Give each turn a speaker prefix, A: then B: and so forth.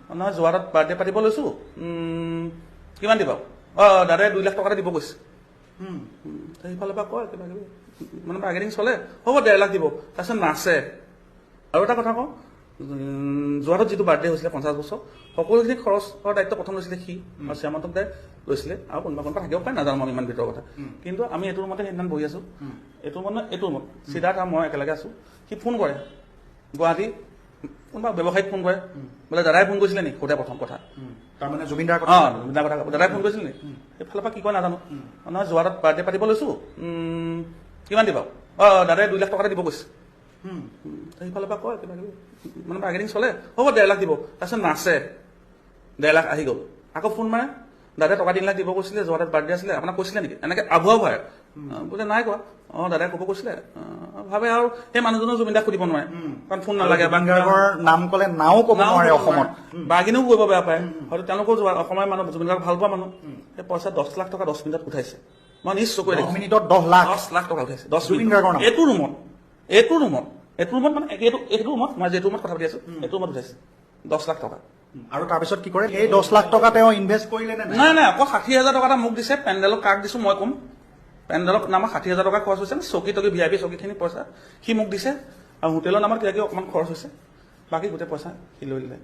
A: নহয় যোৰহাটত বাৰ্থডে পাতিব লৈছোঁ কিমান দিবা দাদাই 2 লাখ টকা দিব কৈছে সেইফালৰ পৰা কয় কিবা কিবি মানে বাৰ্গেনিং চলে হ'ব 1.5 লাখ দিব তাৰপিছত নাচে আৰু এটা কথা কওঁ যোৰহাটত যিটো বাৰ্থডে হৈছিলে 50 বছৰ সকলোখিনি খৰচৰ দায়িত্ব প্ৰথম লৈছিলে সি আৰু শ্যামান্তক দাই লৈছিলে আৰু কোনোবা থাকিব পাৰে নাজানো আমি ইমান ভিতৰৰ কথা কিন্তু আমি এইটো ৰুমতে সেইদিনা বহি আছো এইটো ৰুমত সিদ্ধাৰ্থ আৰু মই একেলগে আছো সি ফোন কৰে গুৱাহাটী কোনোবা ব্যৱসায়ীক ফোন কৰে বোলে দাদাই ফোন কৰিছিলে নেকি সোধে প্ৰথম কথা
B: তাৰমানে জুবিনদাৰ
A: কথা দাদাই ফোন কৰিছিলে নেকি সেইফালৰ পৰা কি কয় নাজানো নহয় যোৰহাটত বাৰ্থডে পাতিব লৈছোঁ কিমান দিবা দাদাই 2 লাখ টকা দিব কৈছে সেইফালৰ পৰা কয় কিবা কিবি মানে বাৰ্গেনিং চলে হ'ব 1.5 লাখ দিব তাৰপিছত নাচে 1.5 লাখ আহি গ'ল আকৌ ফোন মাৰে দাদাই টকা 3 লাখ দিব কৈছিলে যোৰহাটত বাৰ্থডে আছিলে আপোনাক কৈছিলে নেকি এনেকে আভুৱা ভয় বোলে নাই কোৱা দাদাই ক'ব কৈছিলে ভাবে আৰু সেই মানুহজনো জুবিনদাক সুধিব নোৱাৰে কাৰণ ফোন নালাগে
B: নাম ক'লে নাও ক'ব নোৱাৰে অসমত
A: বাৰ্গেনিঙো কৰিব বেয়া পায় হয়তো তেওঁলোকেও অসমৰ মানুহ জুবিনদাক ভাল পোৱা মানুহ সেই পইচা 10 লাখ টকা 10 মিনিটত উঠাইছে মই নিজ চকুৰে
B: 10 মিনিটত 10 লাখ
A: টকা উঠাইছে 10 মিনিট এইটো ৰুমত মানে এইটো ৰুমত মই যিটো ৰুমত কথা পাতি আছো এইটো ৰুমত উঠাইছে 10 লাখ টকা
B: আৰু তাৰপিছত কি কৰে এই 10 লাখ টকা তেওঁ ইনভেষ্ট কৰিলে নে
A: নাই অকল 60,000 টকা এটা মোক দিছে পেণ্ডেলক কাক দিছো মই ক'ম পেণ্ডেলক নামত 60,000 টকা খৰচ হৈছে চকী টকী VIP চকীখিনি পইচা সি মোক দিছে আৰু হোটেলৰ নামত কিবা কিবি অকণমান খৰচ হৈছে বাকী গোটেই পইচা সি লৈ ল'লে